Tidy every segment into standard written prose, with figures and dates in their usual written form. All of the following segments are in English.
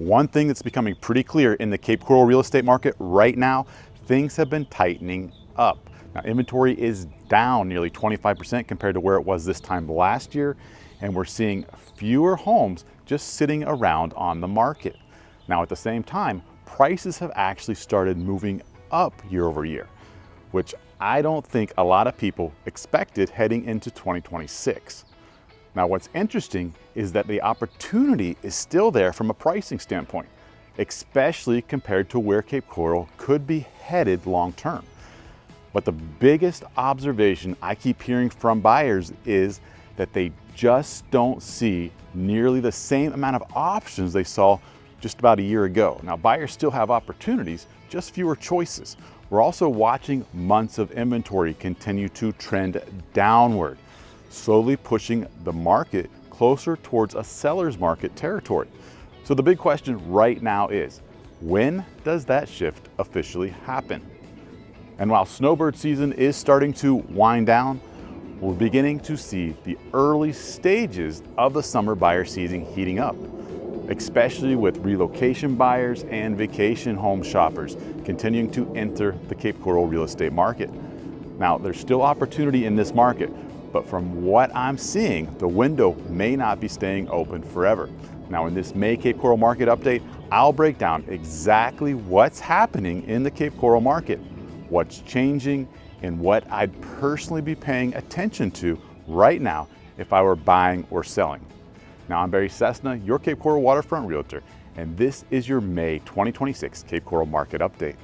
One thing that's becoming pretty clear in the Cape Coral real estate market right now, things have been tightening up. Now, inventory is down nearly 25% compared to where it was this time last year, and we're seeing fewer homes just sitting around on the market. Now, at the same time, prices have actually started moving up year over year, which I don't think a lot of people expected heading into 2026. Now, what's interesting is that the opportunity is still there from a pricing standpoint, especially compared to where Cape Coral could be headed long term. But the biggest observation I keep hearing from buyers is that they just don't see nearly the same amount of options they saw just about a year ago. Now, buyers still have opportunities, just fewer choices. We're also watching months of inventory continue to trend downward, slowly pushing the market closer towards a seller's market territory. So the big question right now is, when does that shift officially happen? And while snowbird season is starting to wind down, we're beginning to see the early stages of the summer buyer season heating up, especially with relocation buyers and vacation home shoppers continuing to enter the Cape Coral real estate market. Now, there's still opportunity in this market, but from what I'm seeing, the window may not be staying open forever. Now, in this May Cape Coral market update, I'll break down exactly what's happening in the Cape Coral market, what's changing, and what I'd personally be paying attention to right now if I were buying or selling. Now, I'm Barry Cessna, your Cape Coral Waterfront Realtor, and this is your May 2026 Cape Coral Market Update.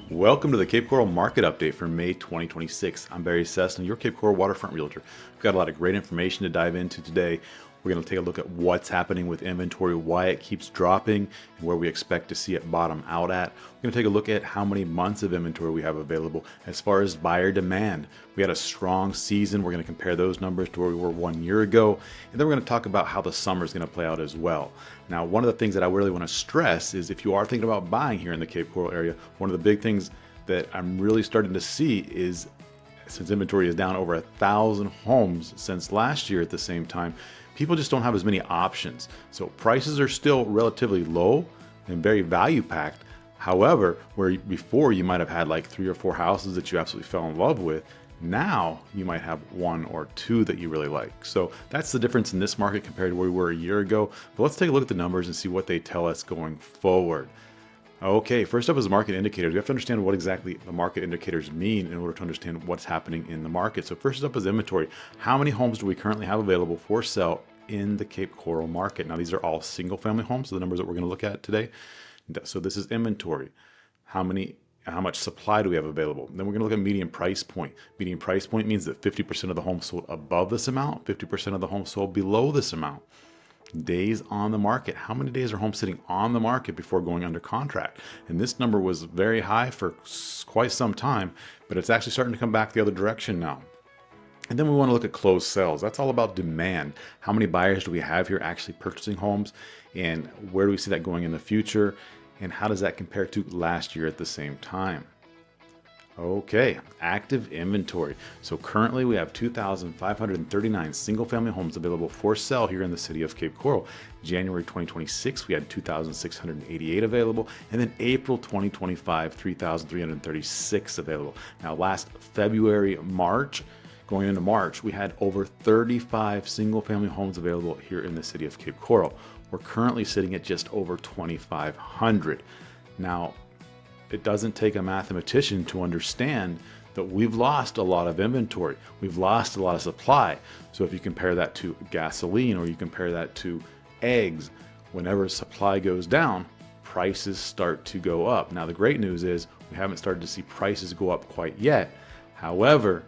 Welcome to the Cape Coral Market Update for May 2026. I'm Barry Cessna, your Cape Coral Waterfront Realtor. We've got a lot of great information to dive into today. We're going to take a look at what's happening with inventory, why it keeps dropping, and where we expect to see it bottom out at. We're going to take a look at how many months of inventory we have available as far as buyer demand. We had a strong season. We're going to compare those numbers to where we were 1 year ago. And then we're going to talk about how the summer is going to play out as well. Now, one of the things that I really want to stress is if you are thinking about buying here in the Cape Coral area, one of the big things that I'm really starting to see is, since inventory is down over 1,000 homes since last year at the same time, people just don't have as many options. So prices are still relatively low and very value packed. However, where before you might have had like 3 or 4 houses that you absolutely fell in love with, now you might have 1 or 2 that you really like. So that's the difference in this market compared to where we were a year ago. But let's take a look at the numbers and see what they tell us going forward. Okay, first up is the market indicators. We have to understand what exactly the market indicators mean in order to understand what's happening in the market. So first up is inventory. How many homes do we currently have available for sale in the Cape Coral market? Now, these are all single family homes, so the numbers that we're going to look at today. So this is inventory. How much supply do we have available? Then we're going to look at median price point. Median price point means that 50% of the homes sold above this amount, 50% of the homes sold below this amount. Days on the market. How many days are homes sitting on the market before going under contract? And this number was very high for quite some time, but it's actually starting to come back the other direction now. And then we want to look at closed sales. That's all about demand. How many buyers do we have here actually purchasing homes? And where do we see that going in the future? And how does that compare to last year at the same time? Okay, active inventory. So currently we have 2,539 single-family homes available for sale here in the city of Cape Coral. January 2026, we had 2,688 available, and then April 2025, 3,336 available. Now, last February, March, going into March, we had over 35 single-family homes available here in the city of Cape Coral. We're currently sitting at just over 2,500. Now, it doesn't take a mathematician to understand that we've lost a lot of inventory. We've lost a lot of supply. So if you compare that to gasoline or you compare that to eggs, whenever supply goes down, prices start to go up. Now, the great news is we haven't started to see prices go up quite yet. However,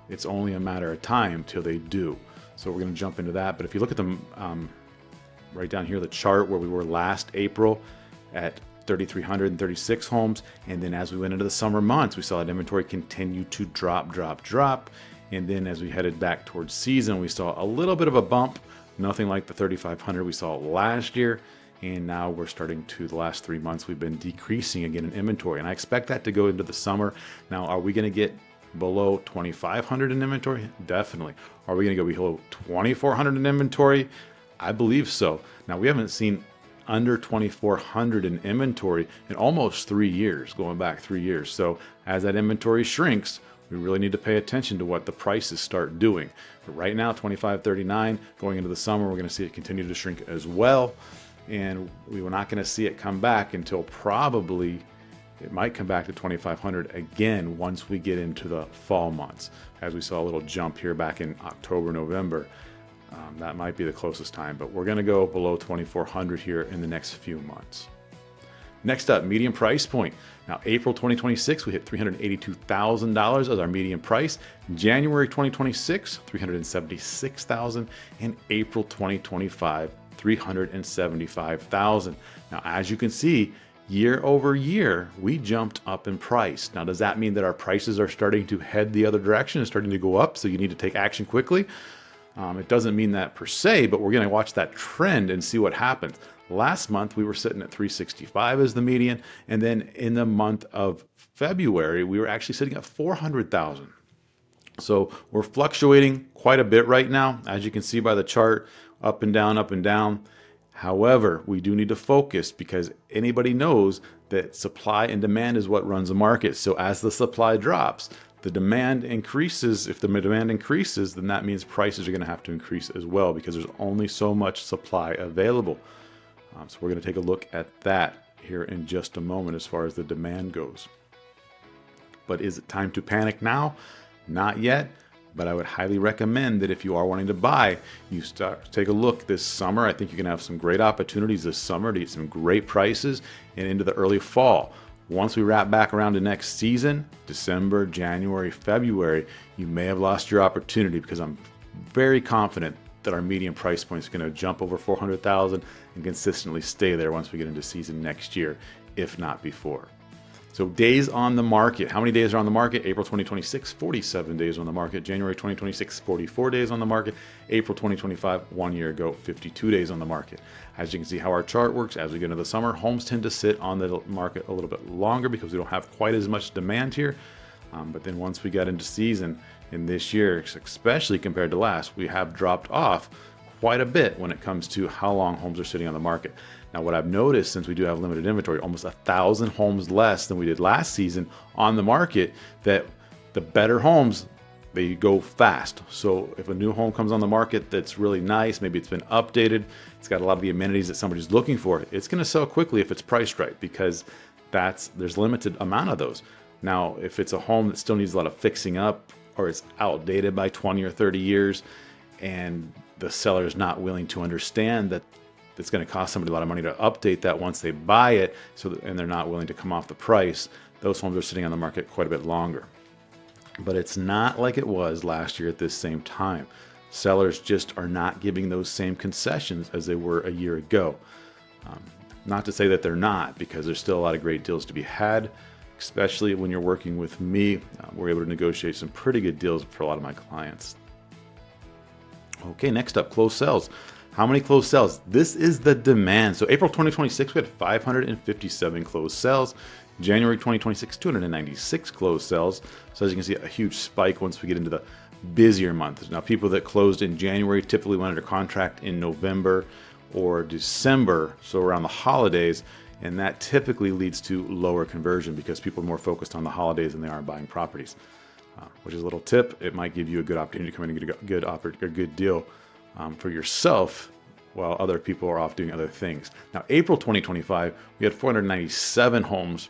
it's only a matter of time till they do. So we're going to jump into that. But if you look at the right down here, the chart where we were last April at 3,336 homes, and then as we went into the summer months, we saw that inventory continue to drop. And then as we headed back towards season, we saw a little bit of a bump, nothing like the 3,500 we saw last year. And now we're starting to, the last 3 months, we've been decreasing again in inventory. And I expect that to go into the summer. Now, are we going to get below 2,500 in inventory? Definitely. Are we going to go below 2,400 in inventory? I believe so. Now, we haven't seen under 2,400 in inventory in almost 3 years, going back 3 years. So as that inventory shrinks, we really need to pay attention to what the prices start doing. But right now, 25.39, going into the summer, we're going to see it continue to shrink as well. And we were not going to see it come back until probably it might come back to 2,500 again once we get into the fall months. As we saw a little jump here back in October, November, that might be the closest time, but we're going to go below 2,400 here in the next few months. Next up, median price point. Now, April 2026, we hit $382,000 as our median price. January 2026, $376,000, and April 2025, $375,000. Now, as you can see, year over year, we jumped up in price. Now, does that mean that our prices are starting to head the other direction and starting to go up, so you need to take action quickly? It doesn't mean that per se, but we're going to watch that trend and see what happens. Last month, we were sitting at 365 as the median, and then in the month of February, we were actually sitting at 400,000. So we're fluctuating quite a bit right now, as you can see by the chart, up and down, up and down. However, we do need to focus because anybody knows that supply and demand is what runs the market. So as the supply drops, the demand increases. If the demand increases, then that means prices are going to have to increase as well because there's only so much supply available. So we're going to take a look at that here in just a moment as far as the demand goes. But is it time to panic now? Not yet. But I would highly recommend that if you are wanting to buy, you start to take a look this summer. I think you're going to have some great opportunities this summer to get some great prices and into the early fall. Once we wrap back around to next season, December, January, February, you may have lost your opportunity because I'm very confident that our median price point is going to jump over 400,000 and consistently stay there once we get into season next year, if not before. So days on the market. How many days are on the market? April 2026, 47 days on the market. January 2026, 44 days on the market. April 2025, 1 year ago, 52 days on the market. As you can see how our chart works, as we get into the summer, homes tend to sit on the market a little bit longer because we don't have quite as much demand here. But then once we get into season in this year, especially compared to last, we have dropped off quite a bit when it comes to how long homes are sitting on the market. Now, what I've noticed since we do have limited inventory, almost 1,000 homes less than we did last season on the market, that the better homes, they go fast. So if a new home comes on the market that's really nice, maybe it's been updated, it's got a lot of the amenities that somebody's looking for, it's going to sell quickly if it's priced right because there's limited amount of those. Now, if it's a home that still needs a lot of fixing up or it's outdated by 20 or 30 years and the seller is not willing to understand that it's going to cost somebody a lot of money to update that once they buy it, and they're not willing to come off the price, those homes are sitting on the market quite a bit longer. But it's not like it was last year at this same time. Sellers just are not giving those same concessions as they were a year ago. Not to say that they're not, because there's still a lot of great deals to be had, especially when you're working with me. We're able to negotiate some pretty good deals for a lot of my clients. Okay, next up, closed sales. How many closed sales? This is the demand. So April 2026, we had 557 closed sales. January 2026, 296 closed sales. So as you can see, a huge spike once we get into the busier months. Now, people that closed in January typically went under contract in November or December, so around the holidays, and that typically leads to lower conversion because people are more focused on the holidays than they are buying properties. Which is a little tip. It might give you a good opportunity to come in and get a good deal for yourself while other people are off doing other things. Now, April 2025, we had 497 homes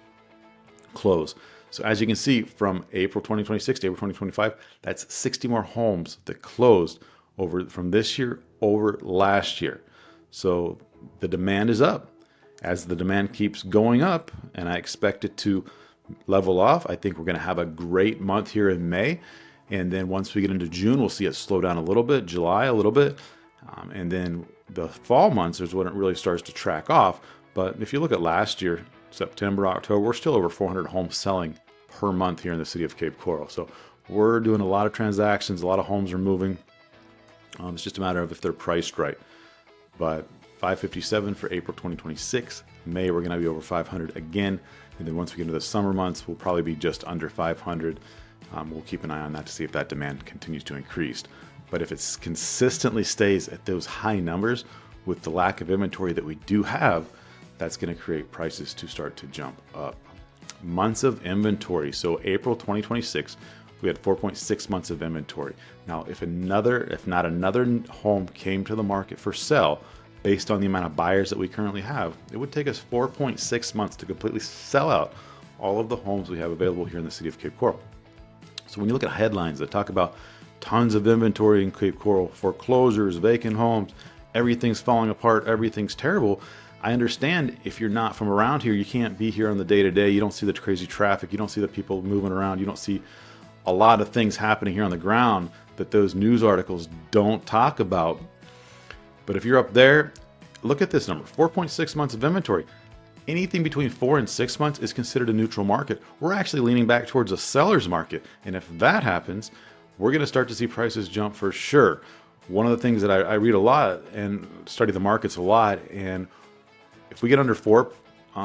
close. So as you can see, from April 2026 to April 2025, that's 60 more homes that closed from this year over last year. So the demand is up. As the demand keeps going up, and I expect it to level off, I think we're going to have a great month here in May. And then once we get into June, we'll see it slow down a little bit, July a little bit. And then the fall months is when it really starts to track off. But if you look at last year, September, October, we're still over 400 homes selling per month here in the city of Cape Coral. So we're doing a lot of transactions, a lot of homes are moving. It's just a matter of if they're priced right. But 557 for April 2026. May, we're going to be over 500 again. And then once we get into the summer months, we'll probably be just under 500. We'll keep an eye on that to see if that demand continues to increase. But if it consistently stays at those high numbers, with the lack of inventory that we do have, that's going to create prices to start to jump up. Months of inventory. So April 2026, we had 4.6 months of inventory. Now, if not another home came to the market for sale, based on the amount of buyers that we currently have, it would take us 4.6 months to completely sell out all of the homes we have available here in the city of Cape Coral. So when you look at headlines that talk about tons of inventory in Cape Coral, foreclosures, vacant homes, everything's falling apart, everything's terrible, I understand if you're not from around here, you can't be here on the day-to-day, you don't see the crazy traffic, you don't see the people moving around, you don't see a lot of things happening here on the ground that those news articles don't talk about. But if you're up there, look at this number, 4.6 months of inventory. Anything between 4 and 6 months is considered a neutral market. We're actually leaning back towards a seller's market. And if that happens, we're going to start to see prices jump for sure. One of the things that I read a lot and study the markets a lot, and if we get under 4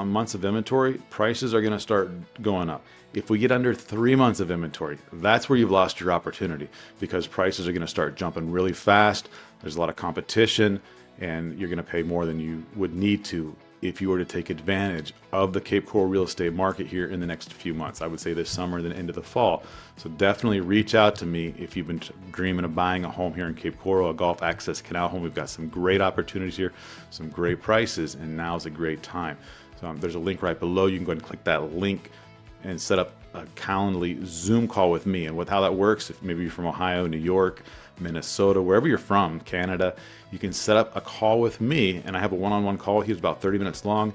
months of inventory, prices are going to start going up. If we get under 3 months of inventory, that's where you've lost your opportunity, because prices are going to start jumping really fast. There's a lot of competition, and you're going to pay more than you would need to if you were to take advantage of the Cape Coral real estate market here in the next few months. I would say this summer, then into the fall. So definitely reach out to me if you've been dreaming of buying a home here in Cape Coral, a Gulf Access Canal home. We've got some great opportunities here, some great prices, and now's a great time. So there's a link right below. You can go ahead and click that link and set up a Calendly Zoom call with me. And with how that works, if maybe you're from Ohio, New York, Minnesota, wherever you're from, Canada, you can set up a call with me, and I have a one-on-one call. He's about 30 minutes long.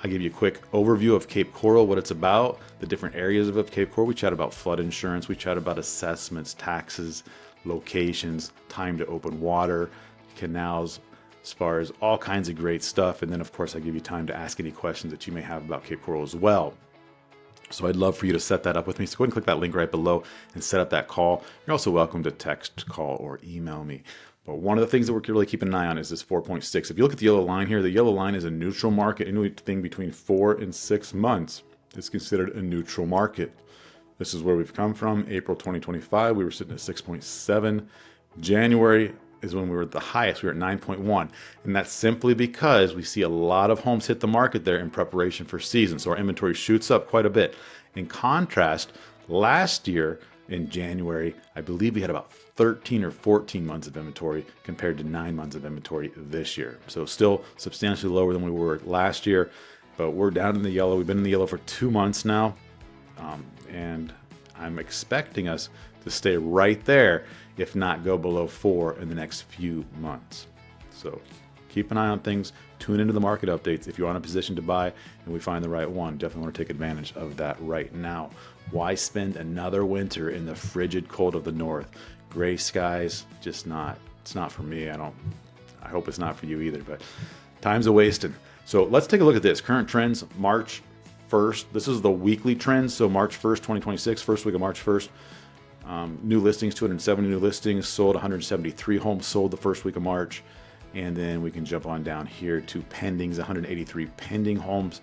I give you a quick overview of Cape Coral, what it's about, the different areas of Cape Coral. We chat about flood insurance, we chat about assessments, taxes, locations, time to open water, canals, as far as all kinds of great stuff. And then of course I give you time to ask any questions that you may have about Cape Coral as well. So I'd love for you to set that up with me. So go ahead and click that link right below and set up that call. You're also welcome to text, call, or email me. But one of the things that we're really keeping an eye on is this 4.6. If you look at the yellow line here, the yellow line is a neutral market. Anything between 4 and 6 months is considered a neutral market. This is where we've come from. April 2025, we were sitting at 6.7. January is when we were at the highest. We were at 9.1. And that's simply because we see a lot of homes hit the market there in preparation for season. So our inventory shoots up quite a bit. In contrast, last year in January, I believe we had about 13 or 14 months of inventory compared to 9 months of inventory this year. So still substantially lower than we were last year, but we're down in the yellow. We've been in the yellow for 2 months now. And I'm expecting us to stay right there, if not go below 4 in the next few months. So keep an eye on things, tune into the market updates. If you're in a position to buy and we find the right one, definitely want to take advantage of that right now. Why spend another winter in the frigid cold of the north? Gray skies, just not, it's not for me. I hope it's not for you either, but time's a wasting. So let's take a look at this. Current trends, March 1st. This is the weekly trends. So March 1st, 2026, first week of March 1st. New listings, 270 new listings, sold 173 homes sold the first week of March. And then we can jump on down here to pendings, 183 pending homes,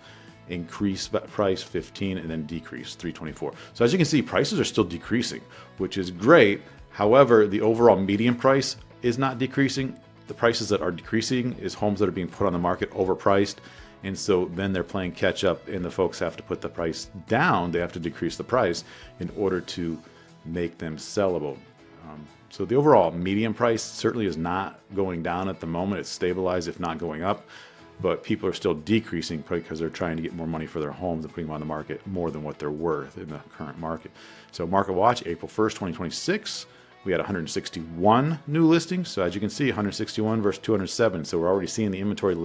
increase price 15, and then decrease 324. So as you can see, prices are still decreasing, which is great. However, the overall median price is not decreasing. The prices that are decreasing is homes that are being put on the market overpriced. And so then they're playing catch up, and the folks have to put the price down. They have to decrease the price in order to make them sellable. So the overall median price certainly is not going down at the moment. It's stabilized, if not going up, but people are still decreasing because they're trying to get more money for their homes and putting them on the market more than what they're worth in the current market. So Market Watch, April 1st, 2026, we had 161 new listings. So as you can see, 161 versus 207. So we're already seeing the inventory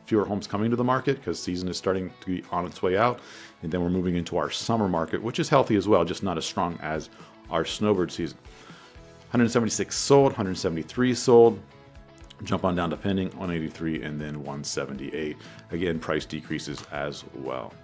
fewer homes coming to the market because season is starting to be on its way out. And then we're moving into our summer market, which is healthy as well, just not as strong as our snowbird season. 176 sold, 173 sold. Jump on down to pending, 183, and then 178. Again, price decreases as well.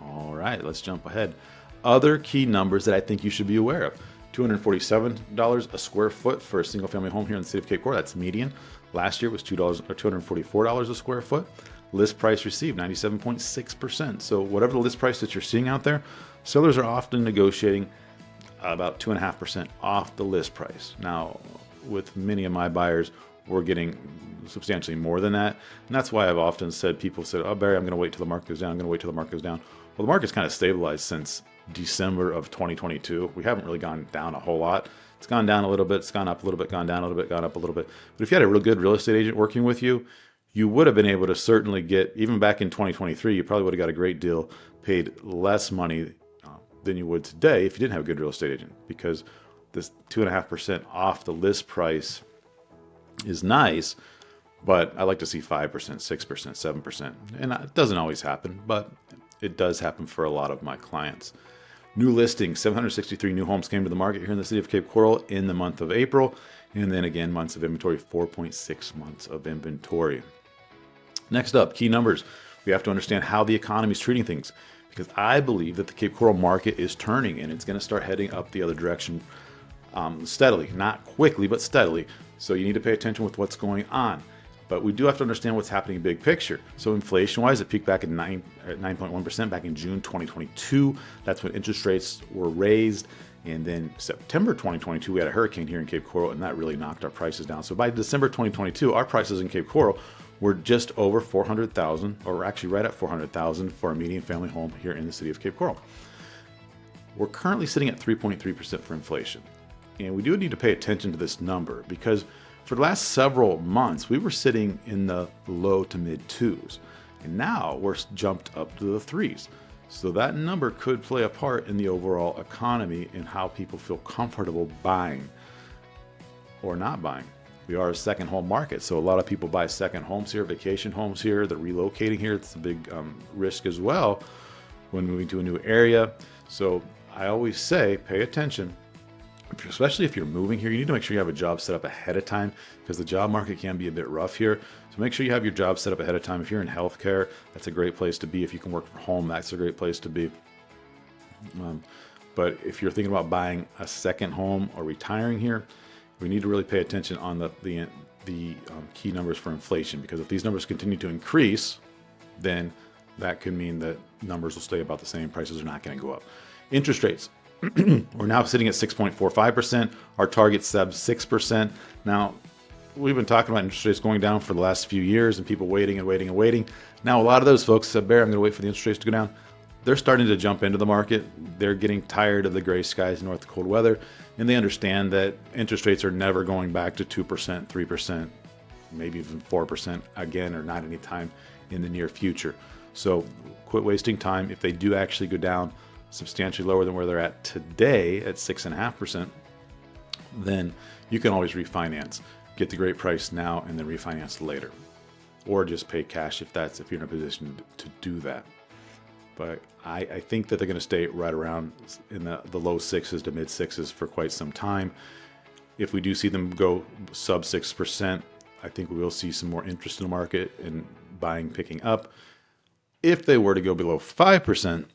All right, let's jump ahead. Other key numbers that I think you should be aware of. $247 a square foot for a single family home here in the city of Cape Coral. That's median. Last year was $244 a square foot. List price received 97.6%. So whatever the list price that you're seeing out there, sellers are often negotiating about 2.5% off the list price. Now, with many of my buyers, we're getting substantially more than that. And that's why I've often said, people said, oh, Barry, I'm going to wait till the market goes down. I'm going to wait till the market goes down. Well, the market's kind of stabilized since December of 2022. We haven't really gone down a whole lot. It's gone down a little bit, it's gone up a little bit, gone down a little bit, gone up a little bit. But if you had a real good real estate agent working with you, you would have been able to certainly get, even back in 2023, you probably would have got a great deal, paid less money than you would today if you didn't have a good real estate agent, because this 2.5% off the list price is nice, but I like to see 5%, 6%, 7%. And it doesn't always happen, but it does happen for a lot of my clients. New listings, 763 new homes came to the market here in the city of Cape Coral in the month of April. And then again, months of inventory, 4.6 months of inventory. Next up, key numbers. We have to understand how the economy is treating things, because I believe that the Cape Coral market is turning and it's going to start heading up the other direction steadily, not quickly, but steadily. So you need to pay attention with what's going on. But we do have to understand what's happening big picture. So inflation-wise, it peaked back at 9.1% back in June 2022. That's when interest rates were raised. And then September 2022, we had a hurricane here in Cape Coral, and that really knocked our prices down. So by December 2022, our prices in Cape Coral were just over $400,000, or actually right at $400,000 for a median family home here in the city of Cape Coral. We're currently sitting at 3.3% for inflation. And we do need to pay attention to this number, because for the last several months, we were sitting in the low to mid twos, and now we're jumped up to the threes. So that number could play a part in the overall economy and how people feel comfortable buying or not buying. We are a second home market, so a lot of people buy second homes here, vacation homes here, they're relocating here. It's a big risk as well when moving to a new area. So I always say, pay attention. Especially if you're moving here, you need to make sure you have a job set up ahead of time, because the job market can be a bit rough here. So make sure you have your job set up ahead of time. If you're in healthcare, that's a great place to be. If you can work from home, that's a great place to be. But if you're thinking about buying a second home or retiring here, we need to really pay attention on the key numbers for inflation, because if these numbers continue to increase, then that could mean that numbers will stay about the same. Prices are not going to go up. Interest rates. We're now sitting at 6.45%. Our target's sub 6%. Now, we've been talking about interest rates going down for the last few years and people waiting and waiting and waiting. Now, a lot of those folks said, Bear, I'm going to wait for the interest rates to go down. They're starting to jump into the market. They're getting tired of the gray skies north of cold weather, and they understand that interest rates are never going back to 2%, 3%, maybe even 4% again, or not anytime in the near future. So quit wasting time. If they do actually go down substantially lower than where they're at today at 6.5%, then you can always refinance. Get the great price now and then refinance later, or just pay cash if you're in a position to do that. But I think that they're going to stay right around in the low sixes to mid sixes for quite some time. If we do see them go sub 6%, I think we will see some more interest in the market and buying picking up. If they were to go below 5%,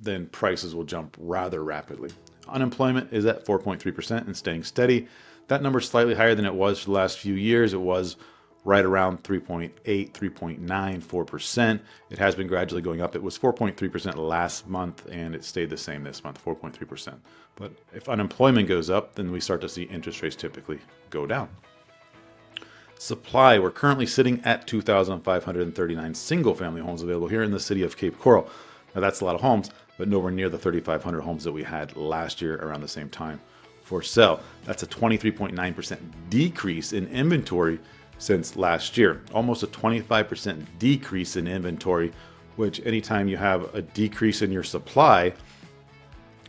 then prices will jump rather rapidly. Unemployment is at 4.3% and staying steady. That number is slightly higher than it was for the last few years. It was right around 3.8, 3.9, 4%. It has been gradually going up. It was 4.3% last month, and it stayed the same this month, 4.3%. But if unemployment goes up, then we start to see interest rates typically go down. Supply, we're currently sitting at 2,539 single-family homes available here in the city of Cape Coral. Now, that's a lot of homes, but nowhere near the 3,500 homes that we had last year around the same time for sale. That's a 23.9% decrease in inventory since last year. Almost a 25% decrease in inventory, which anytime you have a decrease in your supply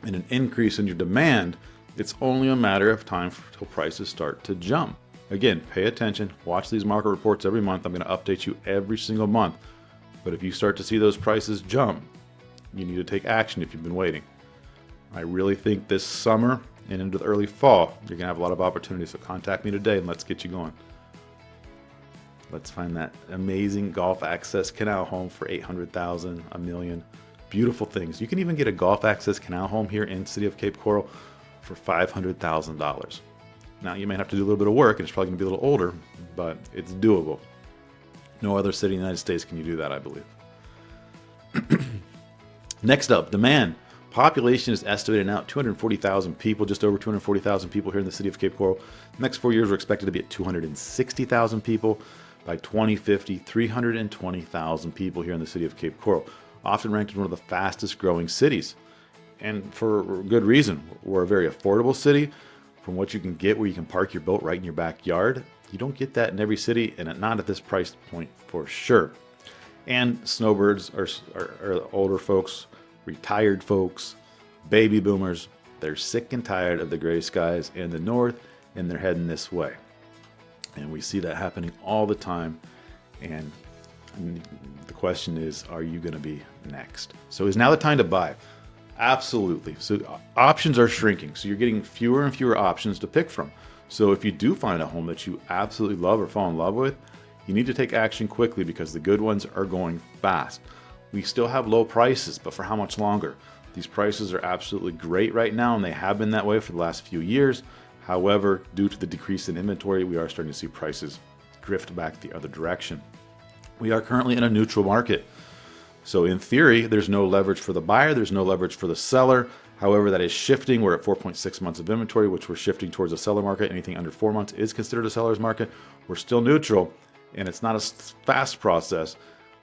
and an increase in your demand, it's only a matter of time until prices start to jump. Again, pay attention, watch these market reports every month. I'm going to update you every single month. But if you start to see those prices jump, you need to take action if you've been waiting. I really think this summer and into the early fall, you're going to have a lot of opportunities. So contact me today and let's get you going. Let's find that amazing golf access canal home for $800,000, $1 million. Beautiful things. You can even get a golf access canal home here in the city of Cape Coral for $500,000. Now, you may have to do a little bit of work, and it's probably going to be a little older, but it's doable. No other city in the United States can you do that, I believe. Next up, demand. Population is estimated now at 240,000 people, just over 240,000 people here in the city of Cape Coral. The next 4 years, we're expected to be at 260,000 people. By 2050, 320,000 people here in the city of Cape Coral, often ranked as one of the fastest growing cities. And for good reason. We're a very affordable city. From what you can get where you can park your boat right in your backyard, you don't get that in every city, and not at this price point for sure. And snowbirds are older folks, retired folks, baby boomers. They're sick and tired of the gray skies in the north, and they're heading this way. And we see that happening all the time. And the question is, are you going to be next? So is now the time to buy? Absolutely. So options are shrinking. So you're getting fewer and fewer options to pick from. So if you do find a home that you absolutely love or fall in love with, you need to take action quickly because the good ones are going fast. We still have low prices, but for how much longer? These prices are absolutely great right now, and they have been that way for the last few years. However, due to the decrease in inventory, we are starting to see prices drift back the other direction. We are currently in a neutral market. So in theory, there's no leverage for the buyer, there's no leverage for the seller. However, that is shifting. We're at 4.6 months of inventory, which we're shifting towards a seller market. Anything under 4 months is considered a seller's market. We're still neutral, and it's not a fast process,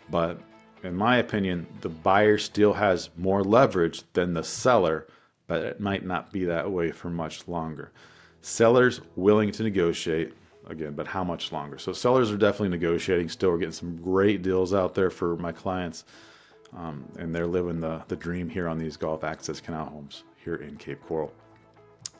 but in my opinion, the buyer still has more leverage than the seller, but it might not be that way for much longer. Sellers willing to negotiate, again, but how much longer? So sellers are definitely negotiating still. We're getting some great deals out there for my clients, and they're living the dream here on these Gulf Access Canal homes here in Cape Coral.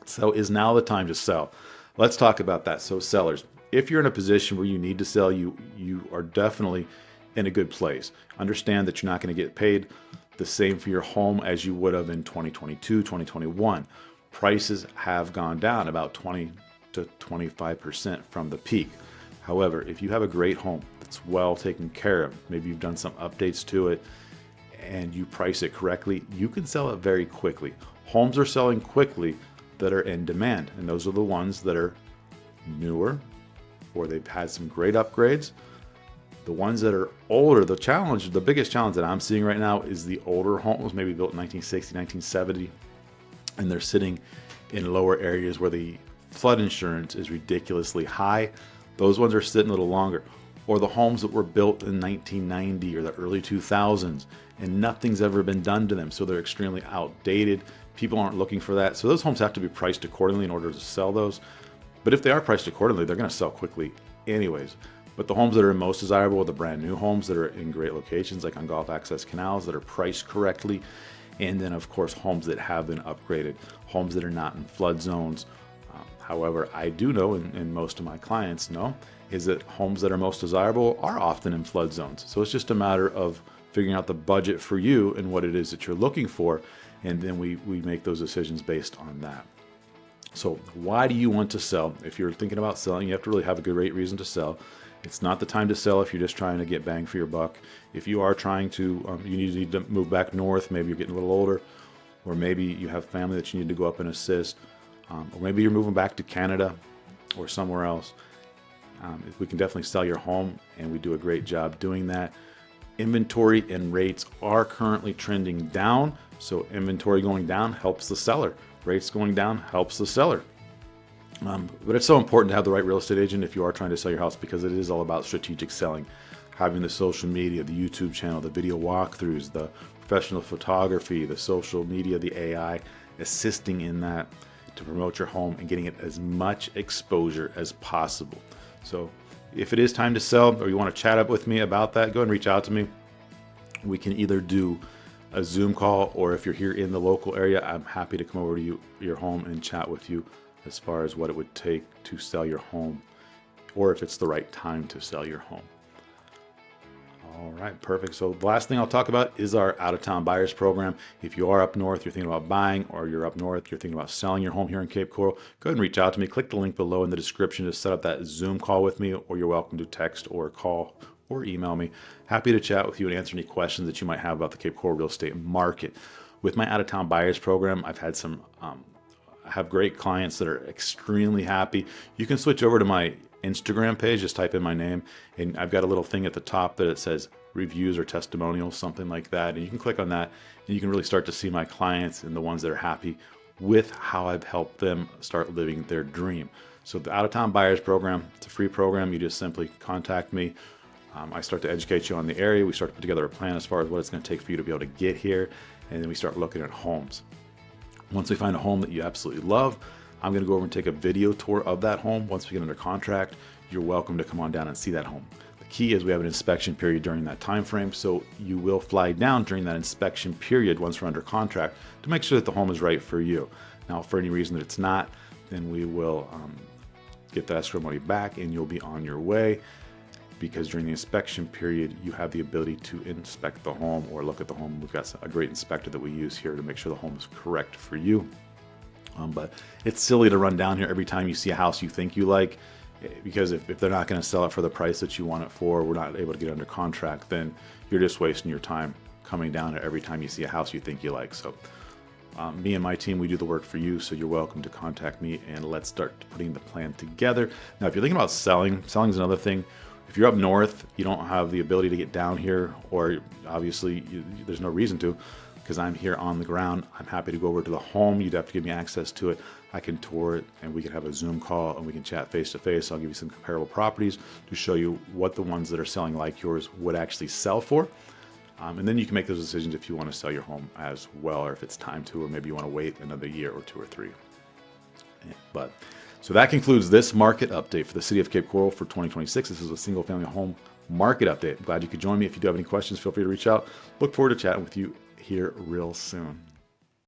So is now the time to sell? Let's talk about that. So sellers, if you're in a position where you need to sell, you are definitely in a good place. Understand that you're not going to get paid the same for your home as you would have in 2022, 2021. Prices have gone down about 20 to 25% from the peak. However, if you have a great home that's well taken care of, maybe you've done some updates to it and you price it correctly, you can sell it very quickly. Homes are selling quickly that are in demand, and those are the ones that are newer or they've had some great upgrades. The ones that are older, the biggest challenge that I'm seeing right now is the older homes, maybe built in 1960, 1970, and they're sitting in lower areas where the flood insurance is ridiculously high. Those ones are sitting a little longer. Or the homes that were built in 1990 or the early 2000s, and nothing's ever been done to them, so they're extremely outdated. People aren't looking for that. So those homes have to be priced accordingly in order to sell those. But if they are priced accordingly, they're going to sell quickly anyways. But the homes that are most desirable are the brand new homes that are in great locations, like on Gulf Access Canals, that are priced correctly. And then, of course, homes that have been upgraded, homes that are not in flood zones. However, I do know, and most of my clients know, is that homes that are most desirable are often in flood zones. So it's just a matter of figuring out the budget for you and what it is that you're looking for. And then we make those decisions based on that. So why do you want to sell? If you're thinking about selling, you have to really have a great reason to sell. It's not the time to sell if you're just trying to get bang for your buck. If you are trying to, you need to move back north, maybe you're getting a little older, or maybe you have family that you need to go up and assist, or maybe you're moving back to Canada or somewhere else. We can definitely sell your home, and we do a great job doing that. Inventory and rates are currently trending down, so inventory going down helps the seller. Rates going down helps the seller. But it's so important to have the right real estate agent if you are trying to sell your house, because it is all about strategic selling. Having the social media, the YouTube channel, the video walkthroughs, the professional photography, the social media, the AI, assisting in that to promote your home and getting it as much exposure as possible. So if it is time to sell, or you want to chat up with me about that, go ahead and reach out to me. We can either do a Zoom call, or if you're here in the local area, I'm happy to come over to your home and chat with you as far as what it would take to sell your home, or if it's the right time to sell your home. All right, perfect. So the last thing I'll talk about is our out-of-town buyers program. If you are up north, you're thinking about buying, or you're up north, you're thinking about selling your home here in Cape Coral, go ahead and reach out to me. Click the link below in the description to set up that Zoom call with me, or you're welcome to text or call or email me. Happy to chat with you and answer any questions that you might have about the Cape Coral real estate market. With my out-of-town buyers program, I've had some I have great clients that are extremely happy. You can switch over to my Instagram page, just type in my name, and I've got a little thing at the top that it says reviews or testimonials, something like that. And you can click on that and you can really start to see my clients and the ones that are happy with how I've helped them start living their dream. So the Out of Town Buyers Program, it's a free program. You just simply contact me. I start to educate you on the area. We start to put together a plan as far as what it's going to take for you to be able to get here. And then we start looking at homes. Once we find a home that you absolutely love, I'm going to go over and take a video tour of that home. Once we get under contract, you're welcome to come on down and see that home. The key is we have an inspection period during that time frame, so you will fly down during that inspection period once we're under contract to make sure that the home is right for you. Now, for any reason that it's not, then we will get the escrow money back and you'll be on your way, because during the inspection period, you have the ability to inspect the home or look at the home. We've got a great inspector that we use here to make sure the home is correct for you. But it's silly to run down here every time you see a house you think you like, because if they're not going to sell it for the price that you want it for, we're not able to get under contract, then you're just wasting your time coming down here every time you see a house you think you like. So me and my team, we do the work for you, so you're welcome to contact me and let's start putting the plan together. Now, if you're thinking about selling is another thing. If you're up north, you don't have the ability to get down here, or obviously there's no reason to, because I'm here on the ground. I'm happy to go over to the home. You'd have to give me access to it. I can tour it and we can have a Zoom call and we can chat face to face. I'll give you some comparable properties to show you what the ones that are selling like yours would actually sell for. And then you can make those decisions if you want to sell your home as well, or if it's time to, or maybe you want to wait another year or 2 or 3. So that concludes this market update for the city of Cape Coral for 2026. This is a single family home market update. I'm glad you could join me. If you do have any questions, feel free to reach out. Look forward to chatting with you here real soon.